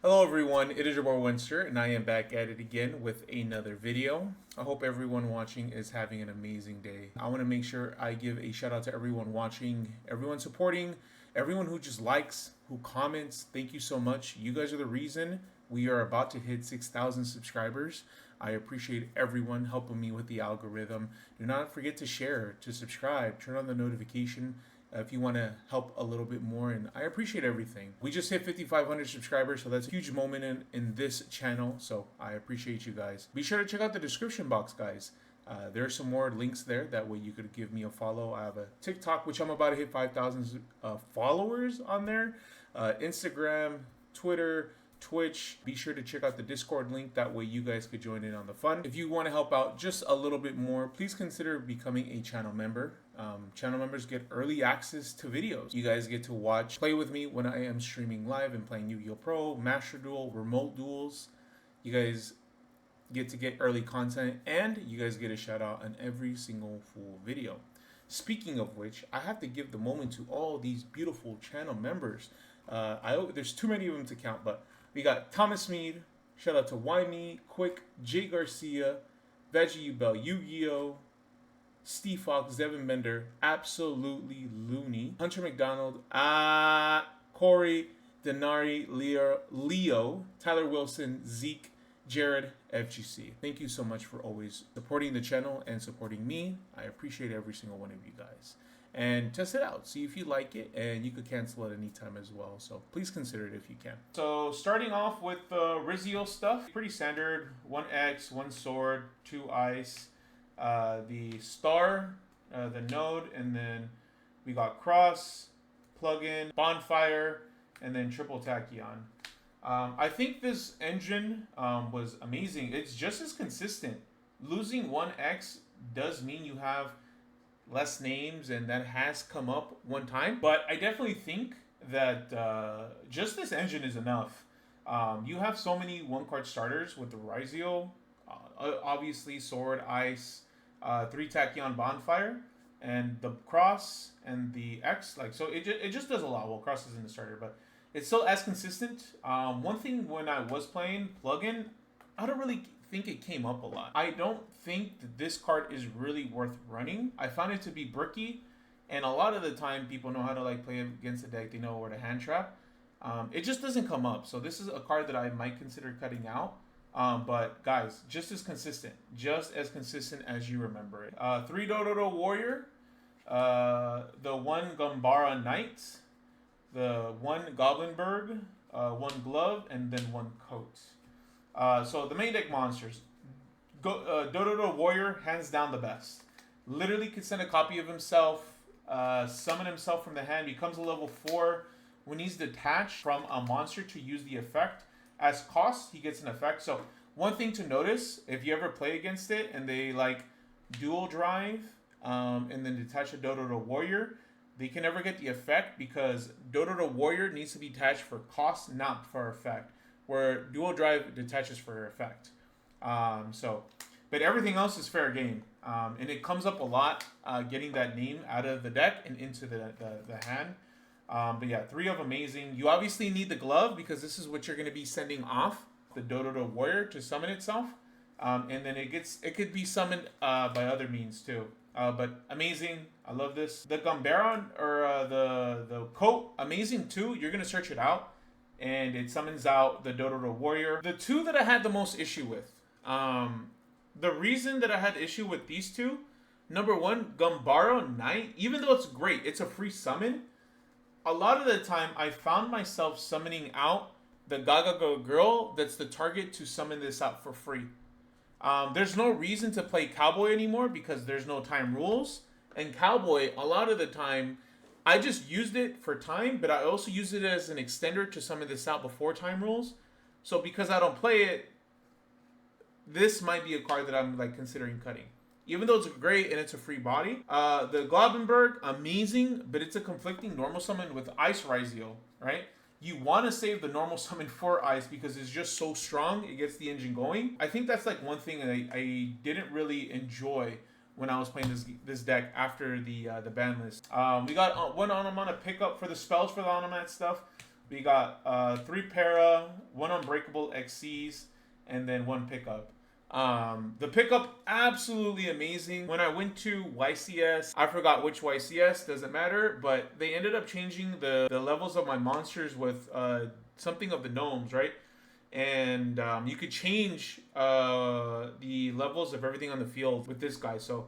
Hello everyone, it is your boy Winster, and I am back at it again with another video. I hope everyone watching is having an amazing day. I want to make sure I give a shout out to everyone watching, everyone supporting, everyone who just likes, who comments. Thank you so much. You guys are the reason we are about to hit 6,000 subscribers. I appreciate everyone helping me with the algorithm. Do not forget to share, to subscribe, turn on the notification if you want to help a little bit more, and I appreciate everything. We just hit 5,500 subscribers, so that's a huge moment in this channel, so I appreciate you guys. Be sure to check out the description box, guys. There are some more links there. That way you could give me a follow. I have a TikTok, which I'm about to hit 5,000 followers on there. Instagram, Twitter, Twitch. Be sure to check out the Discord link. That way you guys could join in on the fun. If you want to help out just a little bit more, please consider becoming a channel member. Channel members get early access to videos. You guys get to watch, play with me when I am streaming live and playing Yu-Gi-Oh! Pro, Master Duel, Remote Duels. You guys get early content, and you guys get a shout out on every single full video. Speaking of which, I have to give the moment to all these beautiful channel members. There's too many of them to count, but we got Thomas Mead, shout out to Wymie, Quick, Jay Garcia, Veggie Bell, Yu-Gi-Oh!, Steve Fox, Devin Bender, absolutely loony, Hunter McDonald, Corey, Denari, Leo, Tyler Wilson, Zeke, Jared, FGC. Thank you so much for always supporting the channel and supporting me. I appreciate every single one of you guys. And test it out, see if you like it, and you could cancel it anytime as well. So please consider it if you can. So starting off with the Ryzeal stuff, pretty standard: 1X, 1 sword, 2 ice. The star, the node, and then we got cross, plug-in, bonfire, and then triple tachyon. I think this engine was amazing. It's just as consistent. Losing 1X does mean you have less names, and that has come up one time. But I definitely think that just this engine is enough. You have so many one-card starters with the Ryzeal. Obviously, sword, ice, 3 tachyon, bonfire, and the cross and the X. So it just does a lot. Well, cross isn't the starter, but it's still as consistent. One thing when I was playing plugin, I don't really think it came up a lot. I don't think that this card is really worth running. I found it to be bricky, and a lot of the time people know how to play against the deck. They know where to hand trap. It just doesn't come up. So this is a card that I might consider cutting out. But guys, just as consistent as you remember it. 3 Dodo Warrior, the 1 Gambara Knight, the 1 Goblinberg, 1 Glove, and then 1 Coat. So the main deck monsters. Dodo Warrior, hands down the best. Literally could send a copy of himself, summon himself from the hand, becomes a level 4. When he's detached from a monster to use the effect, as cost, he gets an effect. So one thing to notice, if you ever play against it and they dual drive and then detach a Dodo Warrior, they can never get the effect because Dodo Warrior needs to be detached for cost, not for effect, where dual drive detaches for effect. But everything else is fair game. And it comes up a lot, getting that name out of the deck and into the hand. But yeah, 3 of amazing. You obviously need the glove because this is what you're going to be sending off the Dodo Warrior to summon itself. And then it could be summoned by other means too. But amazing. I love this. The Gambara or the coat, amazing too. You're going to search it out and it summons out the Dodo Warrior. The 2 that I had the most issue with. The reason that I had issue with these 2, number 1, Gambara Knight, even though it's great, it's a free summon. A lot of the time, I found myself summoning out the Gaga Girl that's the target to summon this out for free. There's no reason to play Cowboy anymore because there's no time rules. And Cowboy, a lot of the time, I just used it for time, but I also use it as an extender to summon this out before time rules. So because I don't play it, this might be a card that I'm considering cutting. Even though it's great and it's a free body. The Goblinberg, amazing, but it's a conflicting normal summon with Ice Ryzeal, right? You want to save the normal summon for Ice because it's just so strong. It gets the engine going. I think that's one thing that I didn't really enjoy when I was playing this deck after the ban list. We got 1 Onomat pickup for the spells for the Onomat stuff. We got 3 Para, 1 XCs, and then 1 pickup. The pickup, absolutely amazing. When I went to YCS, I forgot which YCS, doesn't matter, but they ended up changing the levels of my monsters with something of the gnomes, right? And you could change the levels of everything on the field with this guy. So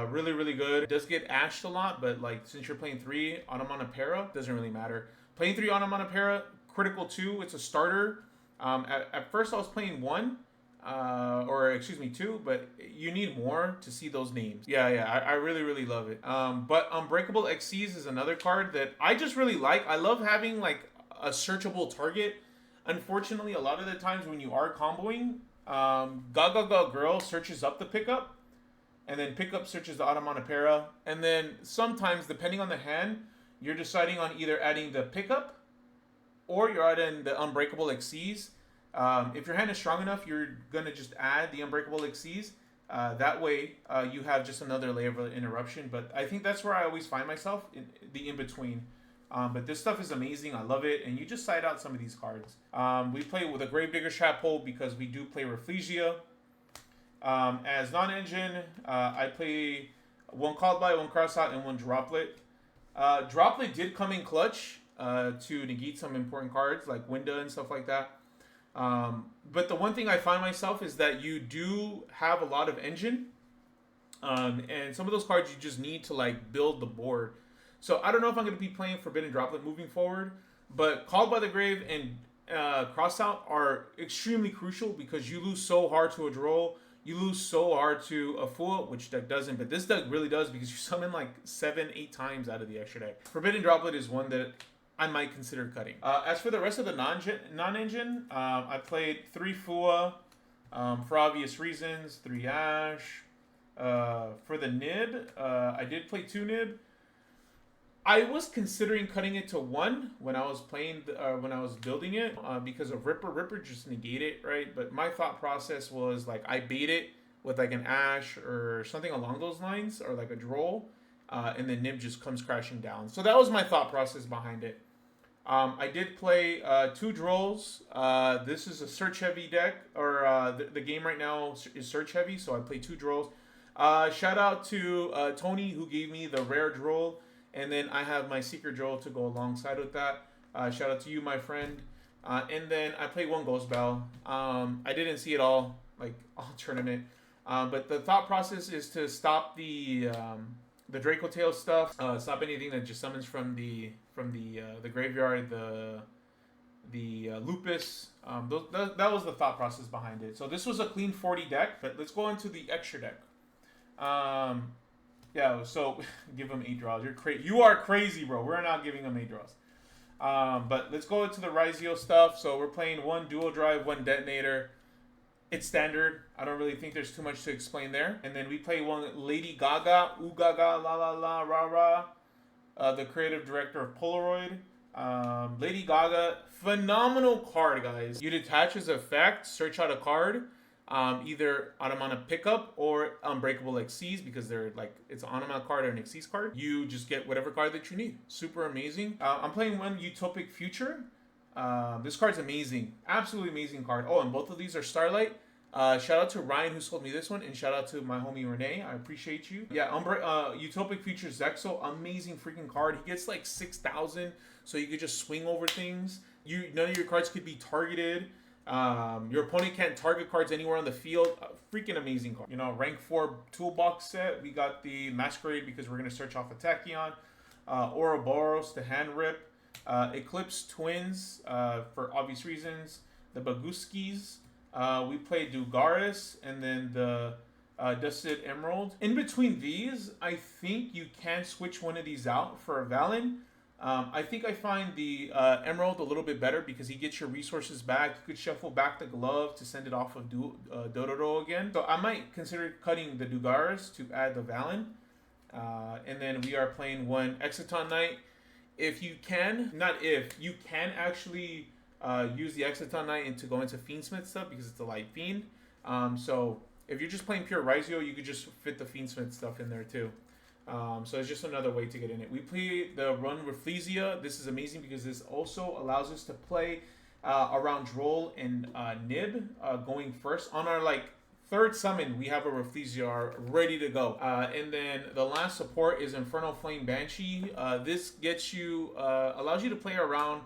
really, really good. It does get ashed a lot, but like since you're playing 3 Onomatopoeia, doesn't really matter. Playing 3 Onomatopoeia, critical 2, it's a starter. At first I was playing 1. Or excuse me, 2, but you need more to see those names. I really, really love it. But Unbreakable XCs is another card that I just really like. I love having like a searchable target. Unfortunately, a lot of the times when you are comboing, Gaga Girl searches up the pickup, and then pickup searches the Onomatopoeia, and then sometimes, depending on the hand, you're deciding on either adding the pickup or you're adding the Unbreakable XCs. If your hand is strong enough, you're going to just add the Unbreakable XCs. That way, you have just another layer of interruption. But I think that's where I always find myself, in the in-between. But this stuff is amazing. I love it. And you just side out some of these cards. We play with a Gravedigger's Trap Hole because we do play Rafflesia. As non-engine, I play 1 Called By, 1 Cross Out, and 1 Droplet. Droplet did come in clutch to negate some important cards like Winda and stuff like that. But the one thing I find myself is that you do have a lot of engine, and some of those cards you just need to like build the board. So I don't know if I'm going to be playing Forbidden Droplet moving forward, but Called by the Grave and Crossout are extremely crucial because you lose so hard to a Droll, you lose so hard to a Fool, which deck doesn't, but this deck really does because you summon like 7-8 times out of the extra deck. Forbidden Droplet is one that I might consider cutting. As for the rest of the non-engine, I played 3 Fua for obvious reasons, 3 Ash. For the Nib, I did play 2 Nib. I was considering cutting it to 1 when I was playing, when I was building it, because of Ripper. Ripper just negate it, right? But my thought process was like I bait it with like an Ash or something along those lines, or like a Droll. And then Nib just comes crashing down. So that was my thought process behind it. I did play 2 Drolls. This is a search heavy deck, or the game right now is search heavy, so I played 2 Drolls. Shout out to Tony, who gave me the rare Droll, and then I have my secret Droll to go alongside with that. Shout out to you, my friend. And then I played 1 Ghost Bell. I didn't see it all tournament, but the thought process is to stop the Draco Tail stuff, stop anything that just summons from the graveyard, the Lupus. That was the thought process behind it. So this was a clean 40 deck, but let's go into the extra deck. So give him 8 draws. You are crazy, bro. We're not giving him 8 draws. But let's go into the Ryzeal stuff. So we're playing 1 Dual Drive, 1 Detonator. It's standard. I don't really think there's too much to explain there. And then we play 1 Lady Gaga, Ooh Gaga, La La La, Ra Ra, the creative director of Polaroid. Lady Gaga, phenomenal card, guys. You detach as effect, search out a card, either Onomat Pickup or Unbreakable XCs, because they're like, it's an Onomat card or an XCs card. You just get whatever card that you need. Super amazing. I'm playing 1 Utopic Future. This card's amazing. Absolutely amazing card. Oh, and both of these are Starlight. Shout out to Ryan who sold me this one, and shout out to my homie Renee. I appreciate you. Yeah, Utopic Future Zexo, amazing freaking card. He gets like 6,000, so you could just swing over things. None of your cards could be targeted. Your opponent can't target cards anywhere on the field. Freaking amazing card. You know, rank 4 toolbox set. We got the Masquerade because we're gonna search off a Tachyon. Ouroboros to hand rip. Eclipse Twins for obvious reasons. The Baguskis. We played Dugaris, and then the Dusted Emerald. In between these, I think you can switch one of these out for a Valen. I think I find the Emerald a little bit better because he gets your resources back. You could shuffle back the glove to send it off of Dororo again. So I might consider cutting the Dugaris to add the Valen. And then we are playing 1 Exciton Knight. If you can, you can actually use the Exciton Knight to go into Fiendsmith stuff because it's a light fiend. So if you're just playing pure Ryzeal, you could just fit the Fiendsmith stuff in there too. So it's just another way to get in it. We play the run Rafflesia. This is amazing because this also allows us to play around Droll and Nib going first. On our like third summon, we have a Reflexiar ready to go. And then the last support is Infernal Flame Banshee. This gets you, allows you to play around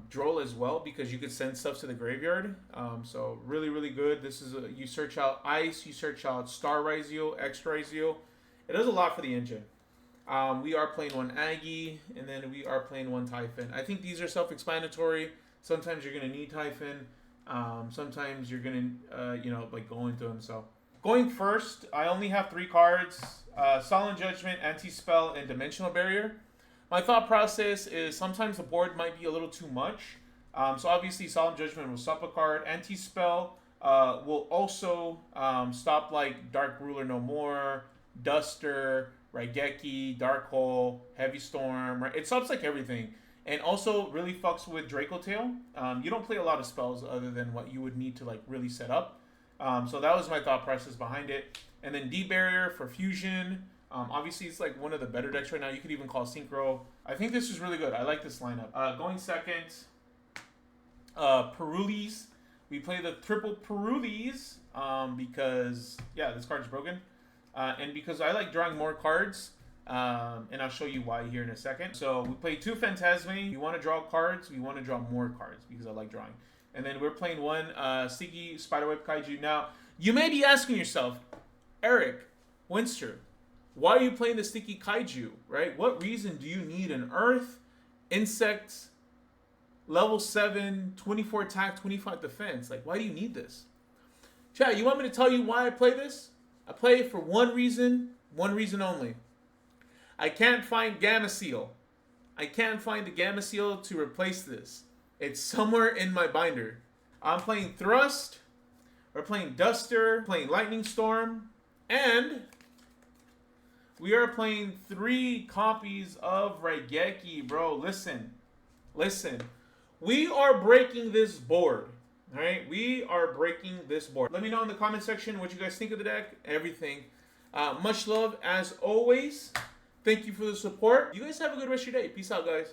Droll as well, because you could send stuff to the graveyard. So really, really good. This is you search out Ice, you search out Star Ryzeal, X Ryzeal. It does a lot for the engine. We are playing one Aggie, and then we are playing one Typhon. I think these are self-explanatory. Sometimes you're going to need Typhon. Sometimes you're going to, like go into them. So going first, I only have 3 cards. Solemn Judgment, Anti-Spell, and Dimensional Barrier. My thought process is sometimes the board might be a little too much. So obviously Solemn Judgment will stop a card. Anti-Spell will also stop like Dark Ruler No More, Duster, Raigeki, Dark Hole, Heavy Storm. Right? It stops like everything. And also really fucks with Draco Tail. You don't play a lot of spells other than what you would need to like really set up. So that was my thought process behind it. And then D-Barrier for Fusion. Obviously, it's like one of the better decks right now. You could even call Synchro. I think this is really good. I like this lineup. Going second, Perulis. We play the triple Perulis because, yeah, this card's broken. And because I like drawing more cards. And I'll show you why here in a second. So we play 2 Phantasme. You want to draw cards. We want to draw more cards because I like drawing. And then we're playing one Sticky Spiderweb Kaiju. Now, you may be asking yourself, Eric, Winster, why are you playing the Sticky Kaiju, right? What reason do you need an Earth, Insect, level 7, 24 attack, 25 defense? Like, why do you need this? Chat, you want me to tell you why I play this? I play it for one reason only. I can't find Gamma Seal. I can't find the Gamma Seal to replace this. It's somewhere in my binder. I'm playing Thrust, we're playing Duster, playing Lightning Storm, and we are playing 3 copies of Raigeki, bro. Listen. We are breaking this board. All right? We are breaking this board. Let me know in the comment section what you guys think of the deck, everything. Much love as always. Thank you for the support. You guys have a good rest of your day. Peace out, guys.